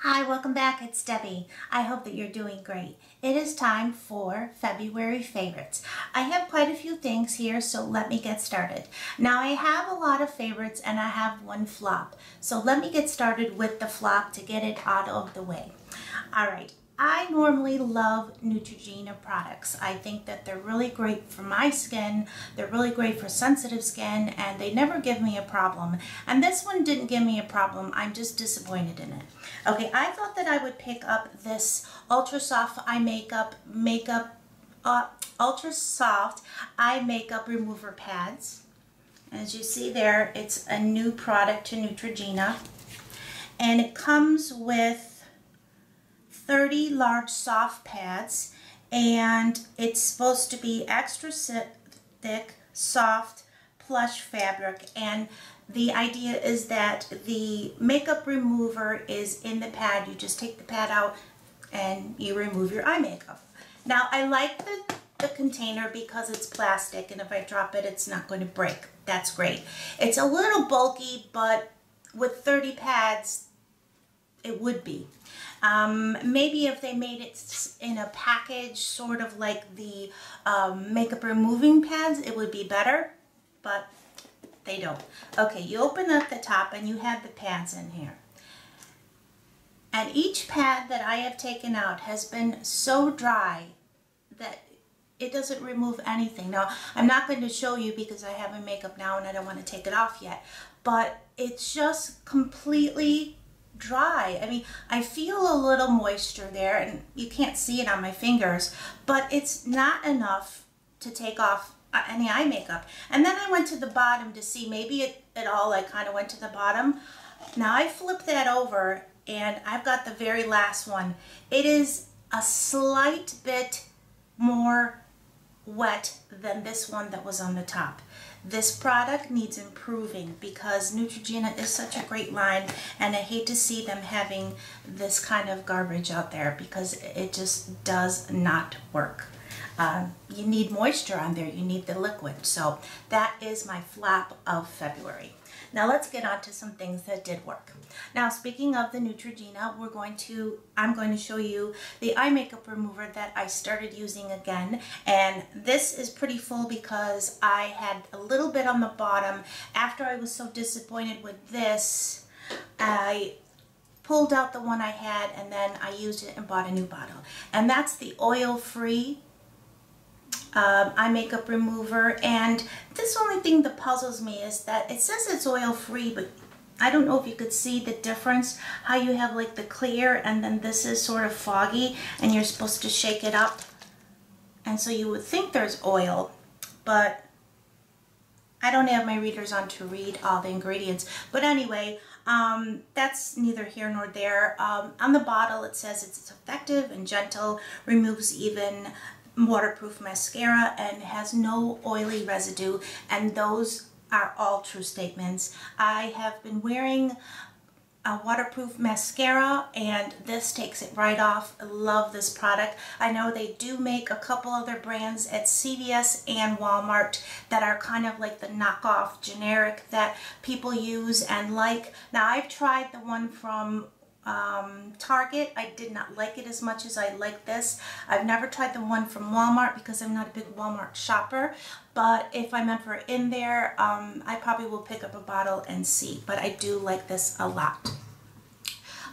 Hi, welcome back. It's Debbie. I hope that you're doing great. It is time for February favorites. I have quite a few things here, so let me get started. Now, I have a lot of favorites and I have one flop. So let me get started with the flop to get it out of the way. All right. I normally love Neutrogena products. I think that they're really great for my skin, they're really great for sensitive skin, and they never give me a problem. And this one didn't give me a problem, I'm just disappointed in it. Okay, I thought that I would pick up this Ultra Soft Eye Ultra Soft Eye Makeup Remover Pads. As you see there, it's a new product to Neutrogena. And it comes with 30 large soft pads, and it's supposed to be extra thick, soft, plush fabric, and the idea is that the makeup remover is in the pad. You just take the pad out and you remove your eye makeup. Now, I like the container because it's plastic, and if I drop it, it's not going to break. That's great. It's a little bulky, but with 30 pads, it would be. Maybe if they made it in a package, sort of like the makeup removing pads, it would be better, but they don't. Okay, you open up the top and you have the pads in here. And each pad that I have taken out has been so dry that it doesn't remove anything. Now, I'm not going to show you because I have my makeup now and I don't want to take it off yet, but it's just completely dry. I mean, I feel a little moisture there, and you can't see it on my fingers, but it's not enough to take off any eye makeup. And then I went to the bottom to see maybe it all like kind of went to the bottom. Now I flipped that over and I've got the very last one. It is a slight bit more wet than this one that was on the top. This product needs improving because Neutrogena is such a great line, and I hate to see them having this kind of garbage out there because it just does not work. You need moisture on there, you need the liquid. So that is my flop of February. Now let's get on to some things that did work. Now, speaking of the Neutrogena, I'm going to show you the eye makeup remover that I started using again. And this is pretty full because I had a little bit on the bottom. After I was so disappointed with this, I pulled out the one I had and then I used it and bought a new bottle. And that's the oil-free eye makeup remover. And this only thing that puzzles me is that it says it's oil free, but I don't know if you could see the difference, how you have like the clear and then this is sort of foggy and you're supposed to shake it up, and so you would think there's oil, but I don't have my readers on to read all the ingredients. But anyway, that's neither here nor there. On the bottle it says it's effective and gentle, removes even waterproof mascara, and has no oily residue, and those are all true statements. I have been wearing a waterproof mascara and this takes it right off. I love this product. I know they do make a couple other brands at CVS and Walmart that are kind of like the knockoff generic that people use and like. Now, I've tried the one from Target. I did not like it as much as I like this. I've never tried the one from Walmart because I'm not a big Walmart shopper, but if I'm ever in there, I probably will pick up a bottle and see, but I do like this a lot.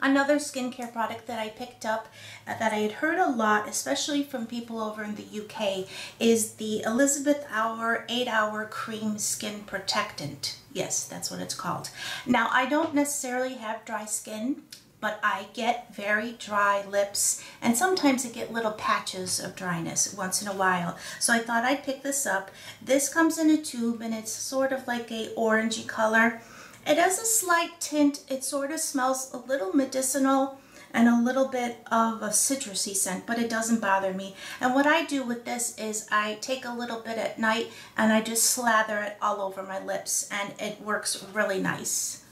Another skincare product that I picked up that I had heard a lot, especially from people over in the UK, is the Elizabeth Hour 8-Hour Cream Skin Protectant. Yes, that's what it's called. Now, I don't necessarily have dry skin, but I get very dry lips, and sometimes I get little patches of dryness once in a while. So I thought I'd pick this up. This comes in a tube and it's sort of like a orangey color. It has a slight tint. It sort of smells a little medicinal and a little bit of a citrusy scent, but it doesn't bother me. And what I do with this is I take a little bit at night and I just slather it all over my lips, and it works really nice.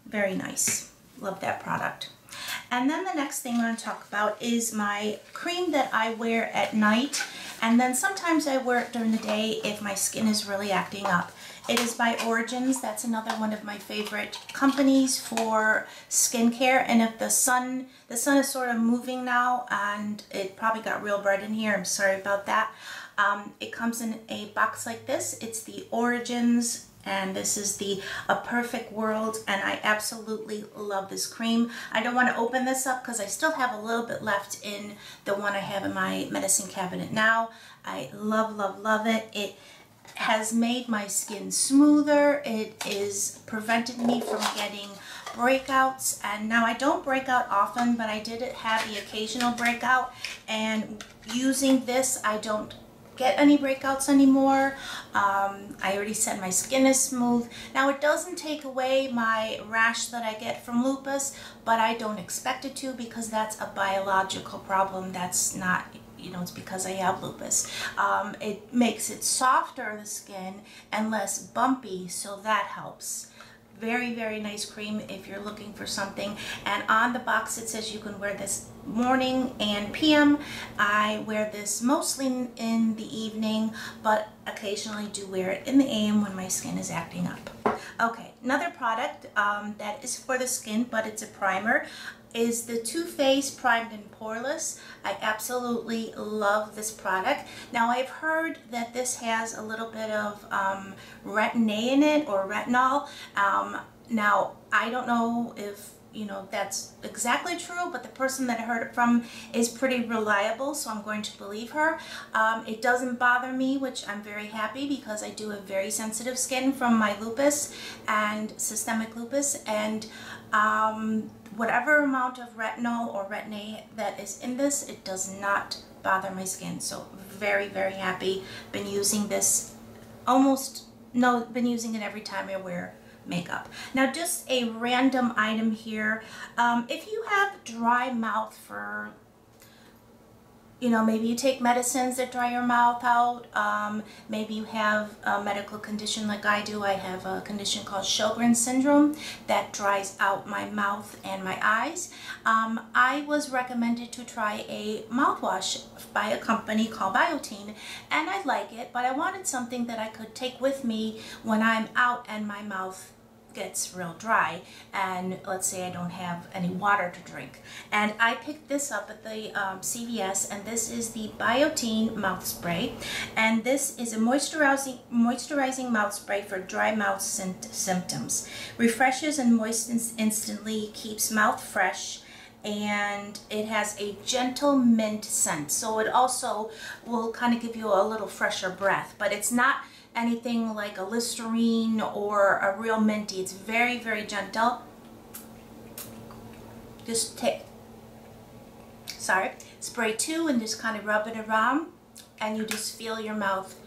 Very nice. Love that product. And then the next thing I'm going to talk about is my cream that I wear at night. And then sometimes I wear it during the day if my skin is really acting up. It is by Origins. That's another one of my favorite companies for skincare. And if the sun is sort of moving now, and it probably got real bright in here, I'm sorry about that. It comes in a box like this. It's the Origins, and this is the A Perfect World, and I absolutely love this cream. I don't want to open this up because I still have a little bit left in the one I have in my medicine cabinet now. I love, love, love it. It has made my skin smoother. It is prevented me from getting breakouts, and now I don't break out often, but I did have the occasional breakout, and using this I don't get any breakouts anymore. I already said my skin is smooth. Now it doesn't take away my rash that I get from lupus, but I don't expect it to because that's a biological problem. That's not, you know, it's because I have lupus. It makes it softer, the skin, and less bumpy, so that helps. Very, very nice cream if you're looking for something. And on the box it says you can wear this morning and PM. I wear this mostly in the evening, but occasionally do wear it in the AM when my skin is acting up. Okay, another product that is for the skin, but it's a primer, is the Too Faced Primed and Poreless. I absolutely love this product. Now I've heard that this has a little bit of retin A in it, or retinol. Now I don't know if, you know, that's exactly true, but the person that I heard it from is pretty reliable, so I'm going to believe her. It doesn't bother me, which I'm very happy because I do have very sensitive skin from my lupus and systemic lupus, and whatever amount of retinol or retin A that is in this, it does not bother my skin. So very, very happy. Been using this been using it every time I wear makeup. Now just a random item here. If you have dry mouth for, you know, maybe you take medicines that dry your mouth out. Maybe you have a medical condition like I do. I have a condition called Sjogren's syndrome that dries out my mouth and my eyes. I was recommended to try a mouthwash by a company called Biotene, and I like it, but I wanted something that I could take with me when I'm out and my mouth gets real dry, and let's say I don't have any water to drink. And I picked this up at the CVS, and this is the Biotene mouth spray, and this is a moisturizing mouth spray for dry mouth symptoms. Refreshes and moistens instantly, keeps mouth fresh, and it has a gentle mint scent, so it also will kind of give you a little fresher breath, but it's not anything like a Listerine or a real minty. It's very, very gentle. Just spray two and just kind of rub it around, and you just feel your mouth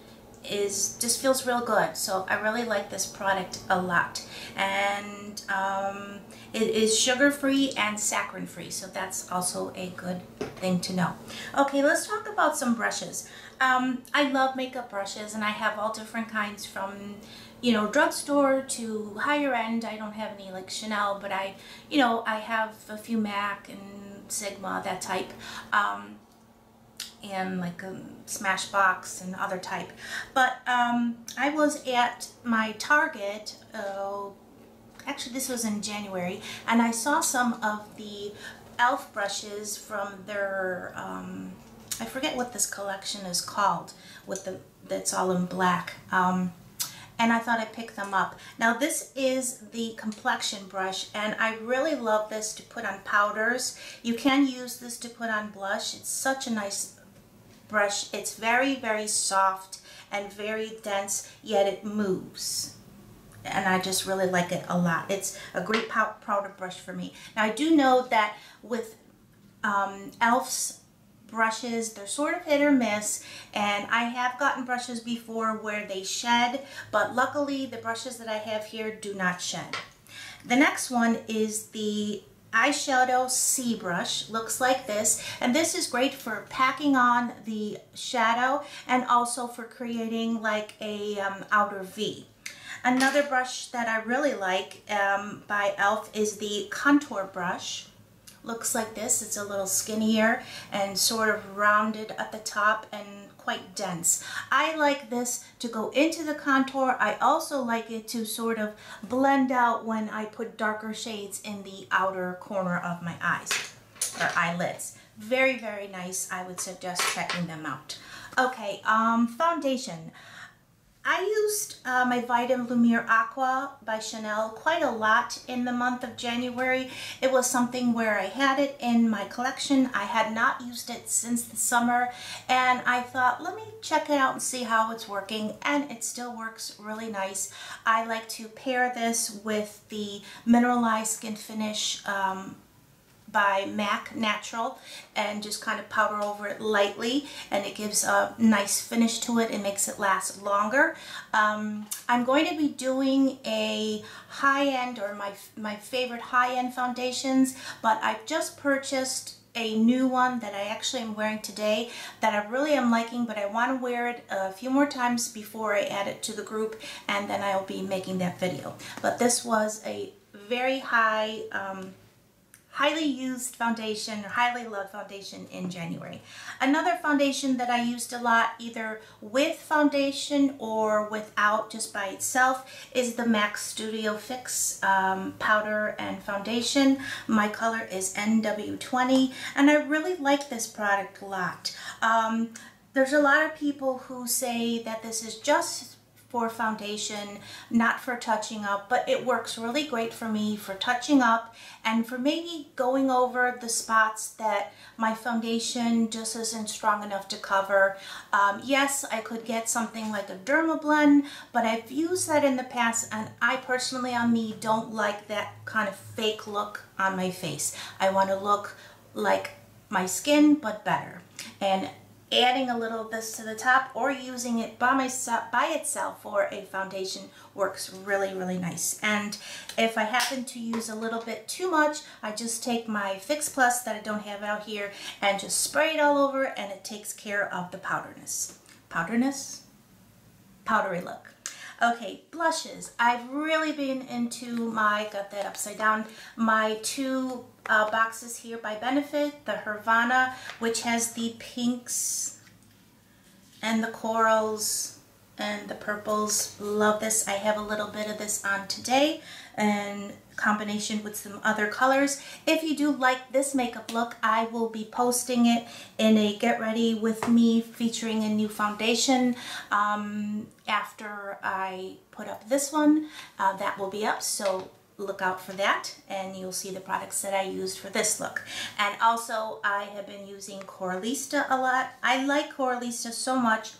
just feels real good. So I really like this product a lot, and it is sugar-free and saccharin-free, so that's also a good thing to know. Okay, let's talk about some brushes. I love makeup brushes, and I have all different kinds, from, you know, drugstore to higher end. I don't have any like Chanel, but I have a few MAC and Sigma, that type, and like a Smashbox and other type. But I was at my Target, actually this was in January, and I saw some of the e.l.f. brushes from their I forget what this collection is called, that's all in black, and I thought I'd pick them up. Now this is the complexion brush, and I really love this to put on powders. You can use this to put on blush. It's such a nice brush. It's very, very soft and very dense, yet it moves, and I just really like it a lot. It's a great powder brush for me. Now I do know that with e.l.f.'s brushes, they're sort of hit or miss, and I have gotten brushes before where they shed, but luckily the brushes that I have here do not shed. The next one is the eyeshadow C brush. Looks like this, and this is great for packing on the shadow and also for creating like a outer V. Another brush that I really like by e.l.f. is the contour brush. Looks like this. It's a little skinnier and sort of rounded at the top and quite dense. I like this to go into the contour. I also like it to sort of blend out when I put darker shades in the outer corner of my eyes or eyelids. Very, very nice. I would suggest checking them out. Okay, foundation. I used my Vitamin Lumiere Aqua by Chanel quite a lot in the month of January. It was something where I had it in my collection. I had not used it since the summer, and I thought, let me check it out and see how it's working, and it still works really nice. I like to pair this with the Mineralized Skin Finish by MAC Natural and just kind of powder over it lightly, and it gives a nice finish to it and makes it last longer. I'm going to be doing a high-end, or my favorite high-end foundations, but I've just purchased a new one that I actually am wearing today that I really am liking, but I want to wear it a few more times before I add it to the group, and then I'll be making that video. But this was a very highly used foundation, or highly loved foundation in January. Another foundation that I used a lot, either with foundation or without, just by itself, is the MAC Studio Fix powder and foundation. My color is NW20, and I really like this product a lot. There's a lot of people who say that this is just for foundation, not for touching up, but it works really great for me for touching up and for maybe going over the spots that my foundation just isn't strong enough to cover. Yes, I could get something like a Derma Blend, but I've used that in the past, and I personally, on me, don't like that kind of fake look on my face. I want to look like my skin, but better. And adding a little of this to the top or using it by itself for a foundation works really, really nice. And if I happen to use a little bit too much, I just take my Fix Plus that I don't have out here and just spray it all over, and it takes care of the powdery look. Okay, blushes. I've really been into got that upside down, my two boxes here by Benefit, the Hervana, which has the pinks and the corals and the purples. Love this. I have a little bit of this on today in combination with some other colors. If you do like this makeup look, I will be posting it in a Get Ready With Me featuring a new foundation after I put up this one. That will be up, so look out for that, and you'll see the products that I used for this look. And also, I have been using Coralista a lot. I like Coralista so much.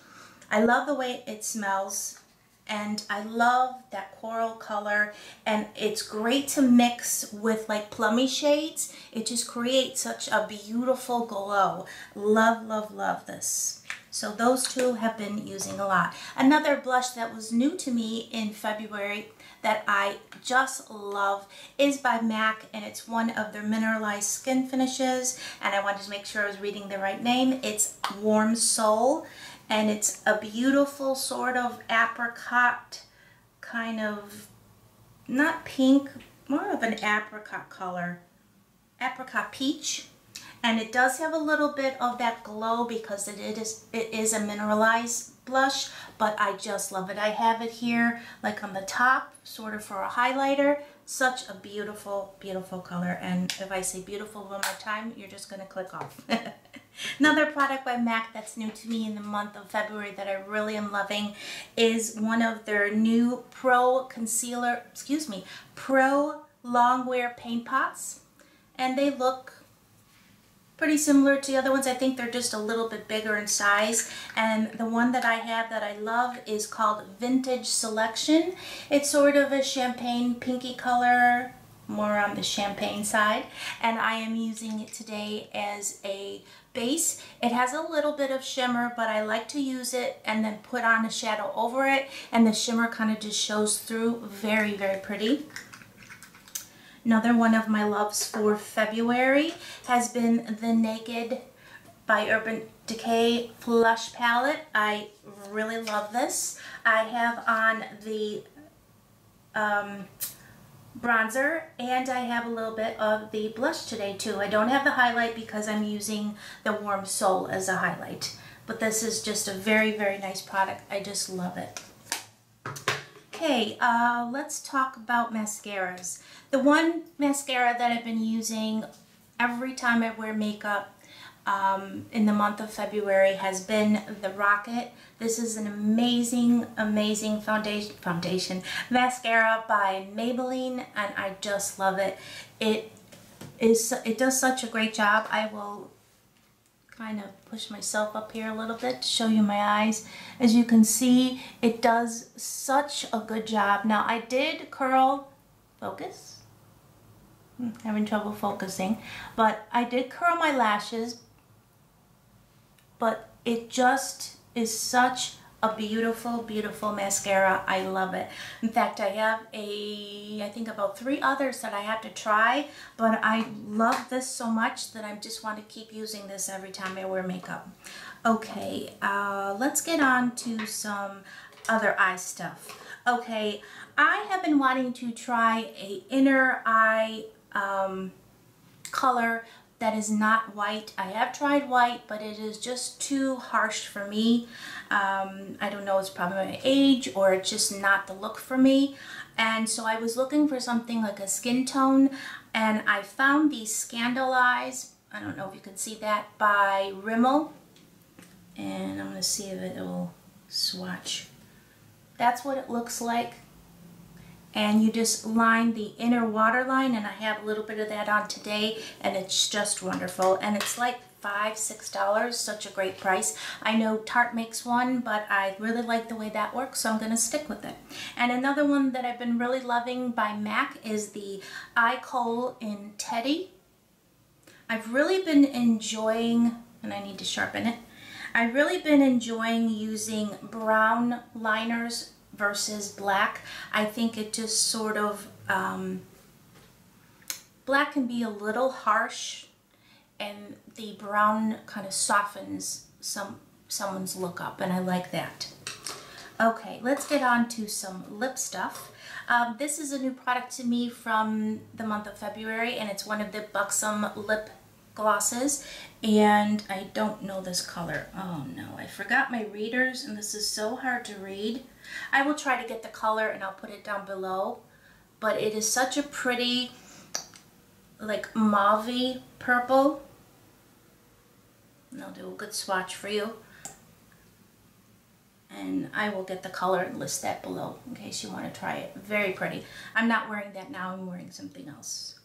I love the way it smells, and I love that coral color, and it's great to mix with like plummy shades. It just creates such a beautiful glow. Love, love, love this. So those two have been using a lot. Another blush that was new to me in February that I just love is by MAC, and it's one of their mineralized skin finishes, and I wanted to make sure I was reading the right name. It's Warm Soul, and it's a beautiful sort of apricot, kind of, not pink, more of an apricot color, apricot peach. And it does have a little bit of that glow because it is a mineralized blush, but I just love it. I have it here like on the top, sort of for a highlighter. Such a beautiful, beautiful color. And if I say beautiful one more time, you're just going to click off. Another product by MAC that's new to me in the month of February that I really am loving is one of their new Pro Long Wear Paint Pots. And they look pretty similar to the other ones. I think they're just a little bit bigger in size, and the one that I have that I love is called Vintage Selection. It's sort of a champagne pinky color, more on the champagne side, and I am using it today as a base. It has a little bit of shimmer, but I like to use it and then put on a shadow over it, and the shimmer kind of just shows through. Very, very pretty. Another one of my loves for February has been the Naked by Urban Decay Flush Palette. I really love this. I have on the bronzer, and I have a little bit of the blush today too. I don't have the highlight because I'm using the Warm Soul as a highlight. but this is just a very, very nice product. I just love it. Okay, let's talk about mascaras. The one mascara that I've been using every time I wear makeup in the month of February has been the Rocket. This is an amazing, amazing foundation mascara by Maybelline, and I just love it. It does such a great job. I will kind of push myself up here a little bit to show you my eyes. As you can see, it does such a good job. Now I did curl, focus, having trouble focusing, but I did curl my lashes, but it just is such a beautiful, beautiful mascara. I love it. In fact, I have I think about 3 others that I have to try, but I love this so much that I just want to keep using this every time I wear makeup. Okay, let's get on to some other eye stuff. Okay, I have been wanting to try a inner eye color that is not white. I have tried white, but it is just too harsh for me. I don't know, it's probably my age or it's just not the look for me. And so I was looking for something like a skin tone, and I found these Scandal Eyes. I don't know if you can see that, by Rimmel. And I'm gonna see if it will swatch. That's what it looks like. And you just line the inner waterline, and I have a little bit of that on today, and it's just wonderful. And it's like $5, $6, such a great price. I know Tarte makes one, but I really like the way that works, so I'm gonna stick with it. And another one that I've been really loving by MAC is the Eye Kohl in Teddy. I've really been enjoying, and I need to sharpen it, I've really been enjoying using brown liners versus black. I think it just sort of, black can be a little harsh, and the brown kind of softens someone's look up, and I like that. Okay, let's get on to some lip stuff. This is a new product to me from the month of February, and it's one of the Buxom lip glosses, and I don't know this color. Oh no, I forgot my readers, and this is so hard to read. I will try to get the color and I'll put it down below, but it is such a pretty, like, mauve-y purple. And I'll do a good swatch for you, and I will get the color and list that below in case you want to try it. Very pretty. I'm not wearing that now, I'm wearing something else.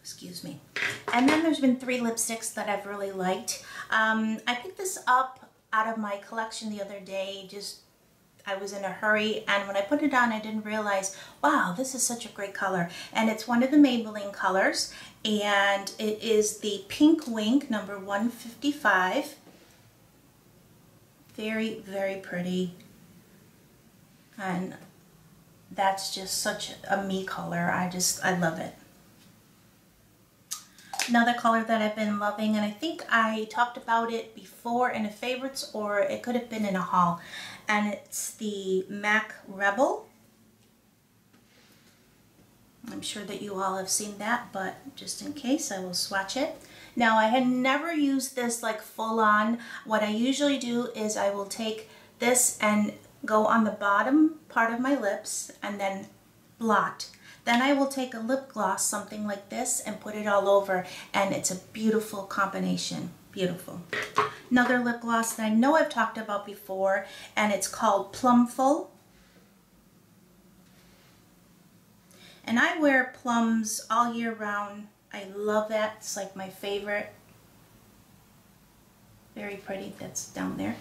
Excuse me. And then there's been 3 lipsticks that I've really liked. I picked this up out of my collection the other day. I was in a hurry, and when I put it on, I didn't realize, wow, this is such a great color. And it's one of the Maybelline colors, and it is the Pink Wink number 155. Very, very pretty. And that's just such a me color. I love it. Another color that I've been loving, and I think I talked about it before in a favorites, or it could have been in a haul, and it's the MAC Rebel. I'm sure that you all have seen that, but just in case, I will swatch it. Now, I had never used this like full on. What I usually do is I will take this and go on the bottom part of my lips and then blot. Then I will take a lip gloss, something like this, and put it all over, and it's a beautiful combination. Beautiful. Another lip gloss that I know I've talked about before, and it's called Plumful. And I wear plums all year round. I love that. It's like my favorite. Very pretty. That's down there.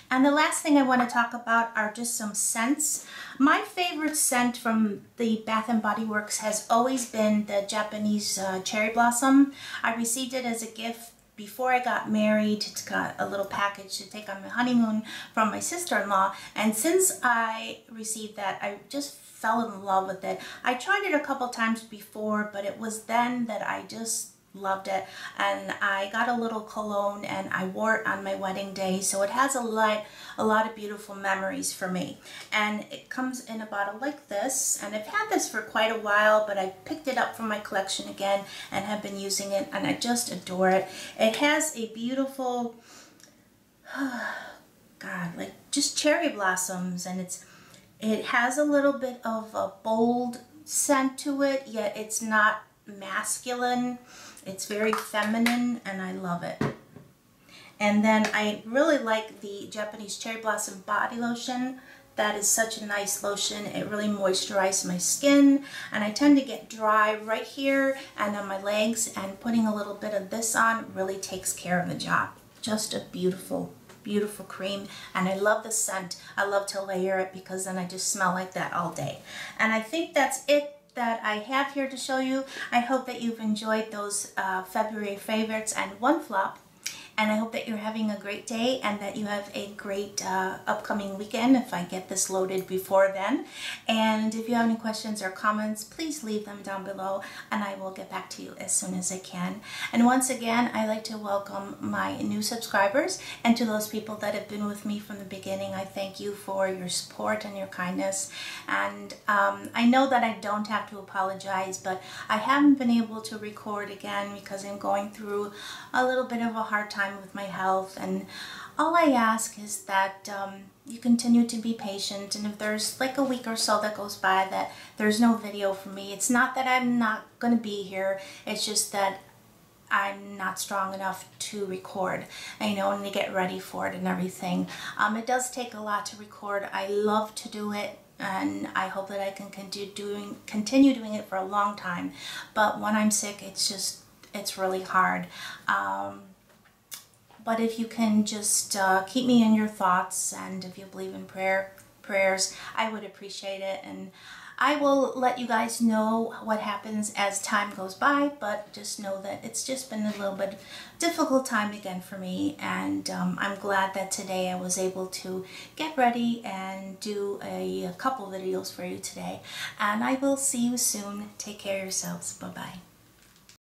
And the last thing I want to talk about are just some scents. My favorite scent from the Bath & Body Works has always been the Japanese cherry blossom. I received it as a gift before I got married. It's got a little package to take on my honeymoon from my sister-in-law. And since I received that, I just fell in love with it. I tried it a couple times before, but it was then that I just loved it. And I got a little cologne and I wore it on my wedding day, so it has a lot of beautiful memories for me. And it comes in a bottle like this, and I've had this for quite a while, but I picked it up from my collection again and have been using it, and I just adore it. It has a beautiful, God, like just cherry blossoms, and it has a little bit of a bold scent to it, yet it's not masculine. It's very feminine, and I love it. And then I really like the Japanese Cherry Blossom Body Lotion. That is such a nice lotion. It really moisturizes my skin, and I tend to get dry right here and on my legs, and putting a little bit of this on really takes care of the job. Just a beautiful, beautiful cream, and I love the scent. I love to layer it because then I just smell like that all day. And I think that's it that I have here to show you. I hope that you've enjoyed those February favorites and one flop. And I hope that you're having a great day and that you have a great upcoming weekend if I get this loaded before then. And if you have any questions or comments, please leave them down below and I will get back to you as soon as I can. And once again, I'd like to welcome my new subscribers, and to those people that have been with me from the beginning, I thank you for your support and your kindness. And I know that I don't have to apologize, but I haven't been able to record again because I'm going through a little bit of a hard time with my health, and all I ask is that you continue to be patient. And if there's like a week or so that goes by that there's no video for me, it's not that I'm not going to be here, it's just that I'm not strong enough to record, and to get ready for it and everything. It does take a lot to record. I love to do it, and I hope that I can continue doing it for a long time, but when I'm sick, it's really hard. But if you can just keep me in your thoughts, and if you believe in prayers, I would appreciate it. And I will let you guys know what happens as time goes by, but just know that it's just been a little bit difficult time again for me. And I'm glad that today I was able to get ready and do a couple videos for you today. And I will see you soon. Take care of yourselves. Bye-bye.